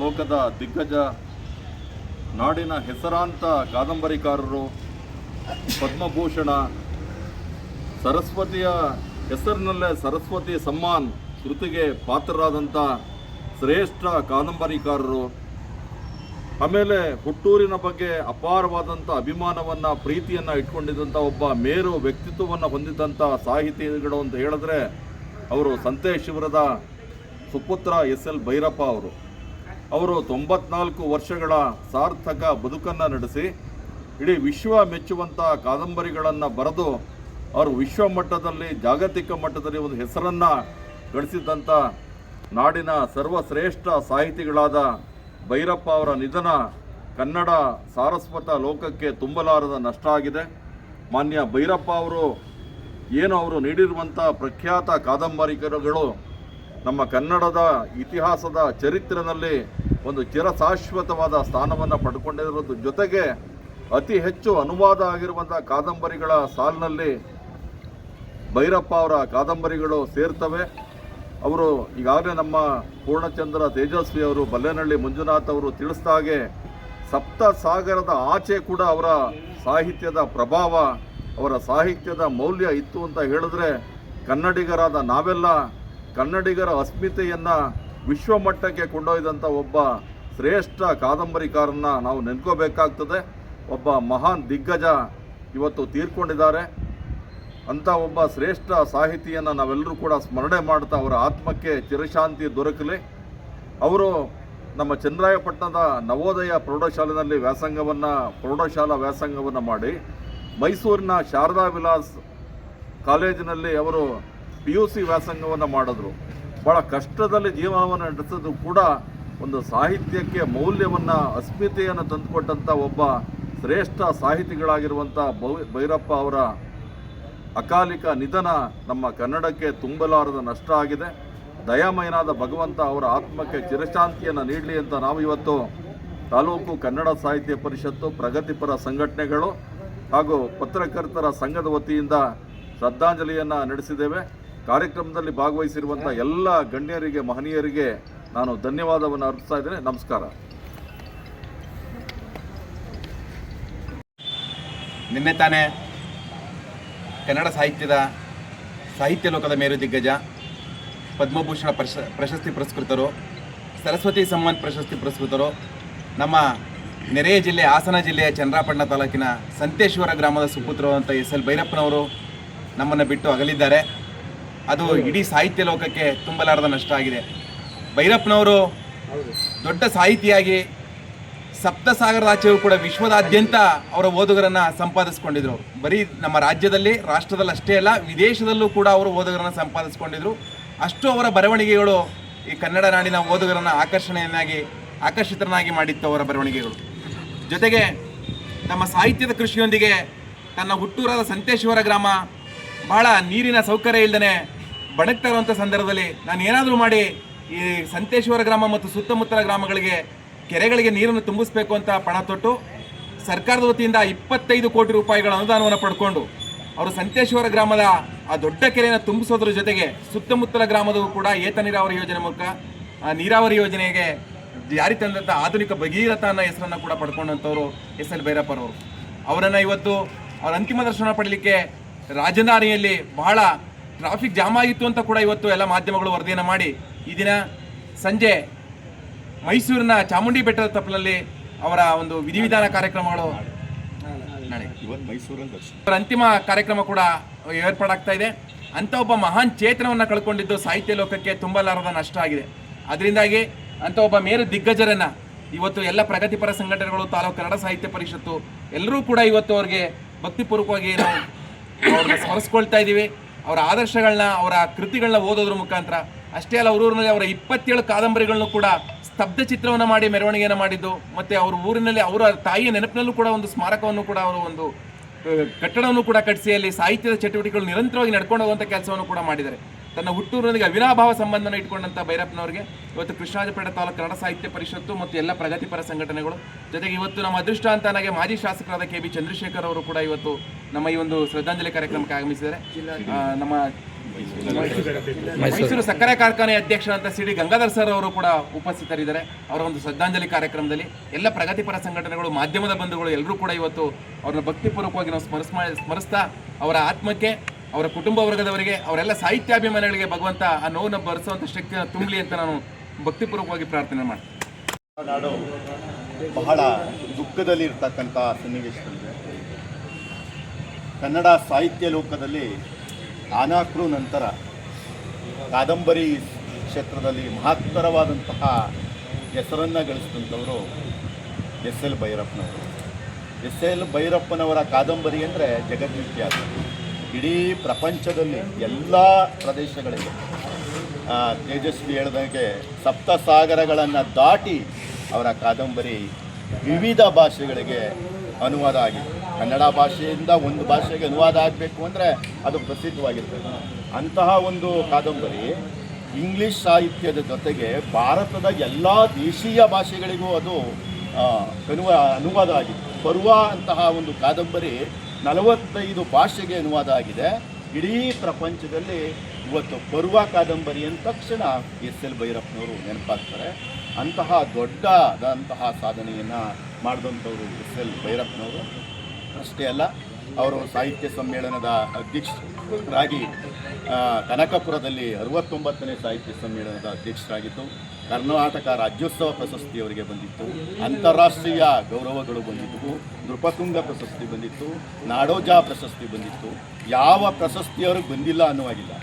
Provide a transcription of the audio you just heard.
ಲೋಕದ ದಿಗ್ಗಜ, ನಾಡಿನ ಹೆಸರಾಂತ ಕಾದಂಬರಿಕಾರರು, ಪದ್ಮಭೂಷಣ, ಸರಸ್ವತಿಯ ಹೆಸರಿನಲ್ಲೇ ಸರಸ್ವತಿ ಸಮ್ಮಾನ್ ಕೃತಿಗೆ ಪಾತ್ರರಾದಂಥ ಶ್ರೇಷ್ಠ ಕಾದಂಬರಿಕಾರರು, ಆಮೇಲೆ ಹುಟ್ಟೂರಿನ ಬಗ್ಗೆ ಅಪಾರವಾದಂಥ ಅಭಿಮಾನವನ್ನು, ಪ್ರೀತಿಯನ್ನು ಇಟ್ಕೊಂಡಿದ್ದಂಥ ಒಬ್ಬ ಮೇರು ವ್ಯಕ್ತಿತ್ವವನ್ನು ಹೊಂದಿದ್ದಂಥ ಸಾಹಿತಿಗಳು ಅಂತ ಹೇಳಿದ್ರೆ ಅವರು ಸಂತೇಶಿವರದ ಸುಪುತ್ರ ಎಸ್.ಎಲ್. ಭೈರಪ್ಪ ಅವರು 94 ವರ್ಷಗಳ ಸಾರ್ಥಕ ಬದುಕನ್ನು ನಡೆಸಿ ಇಡೀ ವಿಶ್ವ ಮೆಚ್ಚುವಂಥ ಕಾದಂಬರಿಗಳನ್ನು ಬರೆದು ಅವರು ವಿಶ್ವ ಮಟ್ಟದಲ್ಲಿ, ಜಾಗತಿಕ ಮಟ್ಟದಲ್ಲಿ ಒಂದು ಹೆಸರನ್ನು ಗಳಿಸಿದ್ದಂಥ ನಾಡಿನ ಸರ್ವಶ್ರೇಷ್ಠ ಸಾಹಿತಿಗಳಾದ ಭೈರಪ್ಪ ಅವರ ನಿಧನ ಕನ್ನಡ ಸಾರಸ್ವತ ಲೋಕಕ್ಕೆ ತುಂಬಲಾರದ ನಷ್ಟ ಆಗಿದೆ. ಮಾನ್ಯ ಭೈರಪ್ಪ ಅವರು ನೀಡಿರುವಂಥ ಪ್ರಖ್ಯಾತ ಕಾದಂಬರಿಕರುಗಳು ನಮ್ಮ ಕನ್ನಡದ ಇತಿಹಾಸದ ಚರಿತ್ರೆಯಲ್ಲಿ ಒಂದು ಚಿರಶಾಶ್ವತವಾದ ಸ್ಥಾನವನ್ನು ಪಡ್ಕೊಂಡಿರೋದ್ರ ಜೊತೆಗೆ ಅತಿ ಹೆಚ್ಚು ಅನುವಾದ ಆಗಿರುವಂಥ ಕಾದಂಬರಿಗಳ ಸಾಲಿನಲ್ಲಿ ಭೈರಪ್ಪ ಅವರ ಕಾದಂಬರಿಗಳು ಸೇರ್ತವೆ. ಅವರು ಈಗಾಗಲೇ ನಮ್ಮ ಪೂರ್ಣಚಂದ್ರ ತೇಜಸ್ವಿ ಅವರು, ಬಲ್ಲೇನಹಳ್ಳಿ ಮಂಜುನಾಥ್ ಅವರು ತಿಳಿಸಿದ ಹಾಗೆ ಸಪ್ತ ಸಾಗರದ ಆಚೆ ಕೂಡ ಅವರ ಸಾಹಿತ್ಯದ ಪ್ರಭಾವ, ಅವರ ಸಾಹಿತ್ಯದ ಮೌಲ್ಯ ಇತ್ತು ಅಂತ ಹೇಳಿದ್ರೆ ಕನ್ನಡಿಗರಾದ ನಾವೆಲ್ಲ ಕನ್ನಡಿಗರ ಅಸ್ಮಿತೆಯನ್ನು ವಿಶ್ವಮಟ್ಟಕ್ಕೆ ಕೊಂಡೊಯ್ದಂಥ ಒಬ್ಬ ಶ್ರೇಷ್ಠ ಕಾದಂಬರಿಕಾರನ್ನ ನಾವು ನೆನ್ಕೋಬೇಕಾಗ್ತದೆ. ಒಬ್ಬ ಮಹಾನ್ ದಿಗ್ಗಜ ಇವತ್ತು ತೀರ್ಕೊಂಡಿದ್ದಾರೆ. ಅಂಥ ಒಬ್ಬ ಶ್ರೇಷ್ಠ ಸಾಹಿತಿಯನ್ನು ನಾವೆಲ್ಲರೂ ಕೂಡ ಸ್ಮರಣೆ ಮಾಡ್ತಾ ಅವರ ಆತ್ಮಕ್ಕೆ ಚಿರಶಾಂತಿ ದೊರಕಲಿ. ಅವರು ನಮ್ಮ ಚನ್ನರಾಯಪಟ್ಟಣದ ನವೋದಯ ಪ್ರೌಢಶಾಲೆಯಲ್ಲಿ ಪ್ರೌಢಶಾಲಾ ವ್ಯಾಸಂಗವನ್ನು ಮಾಡಿ ಮೈಸೂರಿನ ಶಾರದಾ ವಿಲಾಸ್ ಕಾಲೇಜಿನಲ್ಲಿ ಅವರು PUC ವ್ಯಾಸಂಗವನ್ನು ಮಾಡಿದ್ರು. ಭಾಳ ಕಷ್ಟದಲ್ಲಿ ಜೀವನವನ್ನು ನಡೆಸೋದು ಕೂಡ ಒಂದು ಸಾಹಿತ್ಯಕ್ಕೆ ಮೌಲ್ಯವನ್ನು, ಅಸ್ಮಿತೆಯನ್ನು ತಂದುಕೊಟ್ಟಂಥ ಒಬ್ಬ ಶ್ರೇಷ್ಠ ಸಾಹಿತಿಗಳಾಗಿರುವಂಥ ಭೈರಪ್ಪ ಅವರ ಅಕಾಲಿಕ ನಿಧನ ನಮ್ಮ ಕನ್ನಡಕ್ಕೆ ತುಂಬಲಾರದ ನಷ್ಟ ಆಗಿದೆ. ದಯಾಮಯನಾದ ಭಗವಂತ ಅವರ ಆತ್ಮಕ್ಕೆ ಚಿರಶಾಂತಿಯನ್ನು ನೀಡಲಿ ಅಂತ ನಾವು ಇವತ್ತು ತಾಲೂಕು ಕನ್ನಡ ಸಾಹಿತ್ಯ ಪರಿಷತ್ತು, ಪ್ರಗತಿಪರ ಸಂಘಟನೆಗಳು ಹಾಗೂ ಪತ್ರಕರ್ತರ ಸಂಘದ ವತಿಯಿಂದ ಶ್ರದ್ಧಾಂಜಲಿಯನ್ನು ನಡೆಸಿದ್ದೇವೆ. ಕಾರ್ಯಕ್ರಮದಲ್ಲಿ ಭಾಗವಹಿಸಿರುವಂಥ ಎಲ್ಲ ಗಣ್ಯರಿಗೆ, ಮಹನೀಯರಿಗೆ ನಾನು ಧನ್ಯವಾದವನ್ನು ಅರ್ಪಿಸ್ತಾ ಇದ್ದೇನೆ. ನಮಸ್ಕಾರ. ನಿನ್ನೆ ತಾನೇ ಕನ್ನಡ ಸಾಹಿತ್ಯ ಲೋಕದ ಮೇರು ದಿಗ್ಗಜ, ಪದ್ಮಭೂಷಣ ಪ್ರಶಸ್ತಿ ಪುರಸ್ಕೃತರು, ಸರಸ್ವತಿ ಸಮ್ಮಾನ್ ಪ್ರಶಸ್ತಿ ಪುರಸ್ಕೃತರು, ನಮ್ಮ ನೆರೆಯ ಜಿಲ್ಲೆ ಹಾಸನ ಜಿಲ್ಲೆಯ ಚನ್ನರಾಯಪಟ್ಟಣ ತಾಲೂಕಿನ ಸಂತೇಶ್ವರ ಗ್ರಾಮದ ಸುಪುತ್ರರು ಅಂತ ಎಸ್.ಎಲ್. ಭೈರಪ್ಪನವರು ನಮ್ಮನ್ನು ಬಿಟ್ಟು ಅಗಲಿದ್ದಾರೆ. ಅದು ಇಡೀ ಸಾಹಿತ್ಯ ಲೋಕಕ್ಕೆ ತುಂಬಲಾರದ ನಷ್ಟ ಆಗಿದೆ. ಭೈರಪ್ಪನವರು ದೊಡ್ಡ ಸಾಹಿತಿಯಾಗಿ ಸಪ್ತಸಾಗರದಾಚೆಯೂ ಕೂಡ ವಿಶ್ವದಾದ್ಯಂತ ಅವರ ಓದುಗರನ್ನು ಸಂಪಾದಿಸ್ಕೊಂಡಿದ್ರು. ಬರೀ ನಮ್ಮ ರಾಜ್ಯದಲ್ಲಿ, ರಾಷ್ಟ್ರದಲ್ಲಿ ಅಷ್ಟೇ ಅಲ್ಲ, ವಿದೇಶದಲ್ಲೂ ಕೂಡ ಅವರು ಓದುಗರನ್ನು ಸಂಪಾದಿಸ್ಕೊಂಡಿದ್ರು. ಅಷ್ಟು ಅವರ ಬರವಣಿಗೆಗಳು ಈ ಕನ್ನಡ ನಾಡಿನ ಓದುಗರನ್ನು ಆಕರ್ಷಿತರನ್ನಾಗಿ ಮಾಡಿತ್ತು ಅವರ ಬರವಣಿಗೆಗಳು. ಜೊತೆಗೆ ನಮ್ಮ ಸಾಹಿತ್ಯದ ಕೃಷಿಯೊಂದಿಗೆ ತನ್ನ ಹುಟ್ಟೂರಾದ ಸಂತೇಶ್ವರ ಗ್ರಾಮ ಬಹಳ ನೀರಿನ ಸೌಕರ್ಯ ಇಲ್ಲದೇ ಬಣಗ್ತಾ ಇರುವಂಥ ಸಂದರ್ಭದಲ್ಲಿ ನಾನು ಏನಾದರೂ ಮಾಡಿ ಈ ಸಂತೇಶ್ವರ ಗ್ರಾಮ ಮತ್ತು ಸುತ್ತಮುತ್ತಲ ಗ್ರಾಮಗಳಿಗೆ, ಕೆರೆಗಳಿಗೆ ನೀರನ್ನು ತುಂಬಿಸಬೇಕು ಅಂತ ಪಣ ತೊಟ್ಟು ಸರ್ಕಾರದ ವತಿಯಿಂದ 25 ಕೋಟಿ ರೂಪಾಯಿಗಳ ಅನುದಾನವನ್ನು ಪಡ್ಕೊಂಡು ಅವರು ಸಂತೇಶ್ವರ ಗ್ರಾಮದ ಆ ದೊಡ್ಡ ಕೆರೆಯನ್ನು ತುಂಬಿಸೋದ್ರ ಜೊತೆಗೆ ಸುತ್ತಮುತ್ತಲ ಗ್ರಾಮದೂ ಕೂಡ ಏತ ನೀರಾವರಿ ಯೋಜನೆ ಮೂಲಕ ನೀರಾವರಿ ಯೋಜನೆಗೆ ಜಾರಿ ತಂದಂಥ ಆಧುನಿಕ ಭಗೀರಥ ಅನ್ನೋ ಹೆಸರನ್ನು ಕೂಡ ಪಡ್ಕೊಂಡಂಥವ್ರು ಎಸ್.ಎಲ್. ಭೈರಪ್ಪರವರು. ಅವರನ್ನು ಇವತ್ತು ಅವರ ಅಂತಿಮ ದರ್ಶನ ಪಡಲಿಕ್ಕೆ ರಾಜಧಾನಿಯಲ್ಲಿ ಬಹಳ ಟ್ರಾಫಿಕ್ ಜಾಮ್ ಆಗಿತ್ತು ಅಂತ ಕೂಡ ಇವತ್ತು ಎಲ್ಲ ಮಾಧ್ಯಮಗಳು ವರದಿಯನ್ನು ಮಾಡಿ ಈ ದಿನ ಸಂಜೆ ಮೈಸೂರಿನ ಚಾಮುಂಡಿ ಬೆಟ್ಟದ ತಪ್ಪಲಲ್ಲಿ ಅವರ ಒಂದು ವಿಧಿವಿಧಾನ ಕಾರ್ಯಕ್ರಮಗಳು ಅವರ ಅಂತಿಮ ಕಾರ್ಯಕ್ರಮ ಕೂಡ ಏರ್ಪಾಡಾಗ್ತಾ ಇದೆ. ಅಂಥ ಒಬ್ಬ ಮಹಾನ್ ಚೇತನವನ್ನು ಕಳ್ಕೊಂಡಿದ್ದು ಸಾಹಿತ್ಯ ಲೋಕಕ್ಕೆ ತುಂಬಲಾರದ ನಷ್ಟ ಆಗಿದೆ. ಅದರಿಂದಾಗಿ ಅಂಥ ಒಬ್ಬ ಮೇರು ದಿಗ್ಗಜರನ್ನು ಇವತ್ತು ಎಲ್ಲ ಪ್ರಗತಿಪರ ಸಂಘಟನೆಗಳು, ತಾಲೂಕು ಕನ್ನಡ ಸಾಹಿತ್ಯ ಪರಿಷತ್ತು ಎಲ್ಲರೂ ಕೂಡ ಇವತ್ತು ಅವ್ರಿಗೆ ಭಕ್ತಿಪೂರ್ವಕವಾಗಿ ನಾವು ಅವ್ರನ್ನ ಸ್ಮರಿಸ್ಕೊಳ್ತಾ ಇದ್ದೀವಿ. ಅವರ ಆದರ್ಶಗಳನ್ನ, ಅವರ ಕೃತಿಗಳನ್ನ ಓದೋದ್ರ ಮುಖಾಂತರ ಅಷ್ಟೇ ಅಲ್ಲ, ಊರಿನಲ್ಲಿ ಅವರ 27 ಕಾದಂಬರಿಗಳನ್ನು ಕೂಡ ಸ್ತಬ್ಧ ಚಿತ್ರವನ್ನು ಮಾಡಿ ಮೆರವಣಿಗೆಯನ್ನು ಮಾಡಿದ್ದು, ಮತ್ತು ಅವ್ರ ಊರಿನಲ್ಲಿ ಅವರ ತಾಯಿಯ ನೆನಪಿನಲ್ಲೂ ಕೂಡ ಒಂದು ಸ್ಮಾರಕವನ್ನು ಕೂಡ ಅವರು ಒಂದು ಕಟ್ಟಡವನ್ನು ಕೂಡ ಕಟ್ಟಿಸಿ ಅಲ್ಲಿ ಸಾಹಿತ್ಯದ ಚಟುವಟಿಕೆಗಳು ನಿರಂತರವಾಗಿ ನಡ್ಕೊಂಡು ಹೋಗುವಂಥ ಕೆಲಸವನ್ನು ಕೂಡ ಮಾಡಿದ್ದಾರೆ. ತನ್ನ ಹುಟ್ಟೂರಿನೊಂದಿಗೆ ಅವಿನಾಭಾವ ಸಂಬಂಧನ ಇಟ್ಕೊಂಡಂಥ ಭೈರಪ್ಪನವರಿಗೆ ಇವತ್ತು ಕೃಷ್ಣರಾಜಪೇಟೆ ತಾಲೂಕು ಕನ್ನಡ ಸಾಹಿತ್ಯ ಪರಿಷತ್ತು ಮತ್ತು ಎಲ್ಲ ಪ್ರಗತಿಪರ ಸಂಘಟನೆಗಳು ಜೊತೆಗೆ ಇವತ್ತು ನಮ್ಮ ಅದೃಷ್ಟ ಅಂತ ನನಗೆ ಮಾಜಿ ಶಾಸಕರಾದ ಕೆ.ಬಿ. ಚಂದ್ರಶೇಖರ್ ಅವರು ಕೂಡ ಇವತ್ತು ನಮ್ಮ ಈ ಒಂದು ಶ್ರದ್ಧಾಂಜಲಿ ಕಾರ್ಯಕ್ರಮಕ್ಕೆ ಆಗಮಿಸಿದ್ದಾರೆ. ನಮ್ಮ ಮೈಸೂರು ಸಕ್ಕರೆ ಕಾರ್ಖಾನೆ ಅಧ್ಯಕ್ಷರಾದ ಸಿ ಡಿ ಗಂಗಾಧರ್ ಸರ್ ಅವರು ಕೂಡ ಉಪಸ್ಥಿತರಿದ್ದಾರೆ. ಅವರ ಒಂದು ಶ್ರದ್ಧಾಂಜಲಿ ಕಾರ್ಯಕ್ರಮದಲ್ಲಿ ಎಲ್ಲ ಪ್ರಗತಿಪರ ಸಂಘಟನೆಗಳು, ಮಾಧ್ಯಮದ ಬಂಧುಗಳು ಎಲ್ಲರೂ ಕೂಡ ಇವತ್ತು ಅವ್ರನ್ನ ಭಕ್ತಿಪೂರ್ವಕವಾಗಿ ನಾವು ಸ್ಮರಿಸ್ತಾ ಅವರ ಆತ್ಮಕ್ಕೆ, ಅವರ ಕುಟುಂಬ ವರ್ಗದವರಿಗೆ, ಅವರೆಲ್ಲ ಸಾಹಿತ್ಯಾಭಿಮಾನಿಗಳಿಗೆ ಭಗವಂತ ಆ ನೋವನ್ನು ಭರಿಸುವಂಥ ಶಕ್ತಿಯನ್ನು ತುಂಬಲಿ ಅಂತ ನಾನು ಭಕ್ತಿಪೂರ್ವಕವಾಗಿ ಪ್ರಾರ್ಥನೆ ಮಾಡ್ತೀನಿ. ನಾಡು ಬಹಳ ದುಃಖದಲ್ಲಿರ್ತಕ್ಕಂಥ ಸನ್ನಿವೇಶಗಳಿದೆ. ಕನ್ನಡ ಸಾಹಿತ್ಯ ಲೋಕದಲ್ಲಿ ಆನಾಕ್ರು ನಂತರ ಕಾದಂಬರಿ ಕ್ಷೇತ್ರದಲ್ಲಿ ಮಹತ್ತರವಾದಂತಹ ಹೆಸರನ್ನು ಗಳಿಸಿದಂಥವರು ಎಸ್ ಎಲ್ ಭೈರಪ್ಪನವರು. ಎಸ್ ಎಲ್ ಭೈರಪ್ಪನವರ ಕಾದಂಬರಿ ಅಂದರೆ ಜಗದ್ವಿಖ್ಯಾತ. ಇಡೀ ಪ್ರಪಂಚದಲ್ಲಿ ಎಲ್ಲ ಪ್ರದೇಶಗಳಿಗೆ ತೇಜಸ್ವಿ ಹೇಳಿದಂಗೆ ಸಪ್ತಸಾಗರಗಳನ್ನು ದಾಟಿ ಅವರ ಕಾದಂಬರಿ ವಿವಿಧ ಭಾಷೆಗಳಿಗೆ ಅನುವಾದ ಆಗಿದೆ. ಕನ್ನಡ ಭಾಷೆಯಿಂದ ಒಂದು ಭಾಷೆಗೆ ಅನುವಾದ ಆಗಬೇಕು ಅಂದರೆ ಅದು ಪ್ರಸಿದ್ಧವಾಗಿರ್ತದೆ. ಅಂತಹ ಒಂದು ಕಾದಂಬರಿ ಇಂಗ್ಲೀಷ್ ಸಾಹಿತ್ಯದ ಜೊತೆಗೆ ಭಾರತದ ಎಲ್ಲ ದೇಶೀಯ ಭಾಷೆಗಳಿಗೂ ಅದು ಅನುವಾದ ಆಗಿದೆ. ಪರ್ವ ಅಂತಹ ಒಂದು ಕಾದಂಬರಿ 45 ಭಾಷೆಗೆ ಅನುವಾದ ಆಗಿದೆ. ಇಡೀ ಪ್ರಪಂಚದಲ್ಲಿ ಇವತ್ತು ಪರ್ವ ಕಾದಂಬರಿ ಅಂದ ತಕ್ಷಣ ಎಸ್ ಎಲ್ ಭೈರಪ್ಪನವರು ನೆನಪಾಗ್ತಾರೆ. ಅಂತಹ ದೊಡ್ಡದಂತಹ ಸಾಧನೆಯನ್ನು ಮಾಡಿದಂಥವರು ಎಸ್ ಎಲ್ ಭೈರಪ್ಪನವರು. ಅಷ್ಟೇ ಅಲ್ಲ, ಅವರು ಸಾಹಿತ್ಯ ಸಮ್ಮೇಳನದ ಅಧ್ಯಕ್ಷರಾಗಿ ಕನಕಪುರದಲ್ಲಿ 69ನೇ ಸಾಹಿತ್ಯ ಸಮ್ಮೇಳನದ ಅಧ್ಯಕ್ಷರಾಗಿದ್ದು, ಕರ್ನಾಟಕ ರಾಜ್ಯೋತ್ಸವ ಪ್ರಶಸ್ತಿ ಅವರಿಗೆ ಬಂದಿತ್ತು, ಅಂತಾರಾಷ್ಟ್ರೀಯ ಗೌರವಗಳು ಬಂದಿದ್ದವು, ನೃಪತುಂಗ ಪ್ರಶಸ್ತಿ ಬಂದಿತ್ತು, ನಾಡೋಜ ಪ್ರಶಸ್ತಿ ಬಂದಿತ್ತು. ಯಾವ ಪ್ರಶಸ್ತಿ ಅವ್ರಿಗೆ ಬಂದಿಲ್ಲ ಅನ್ನುವಾಗಿಲ್ಲ.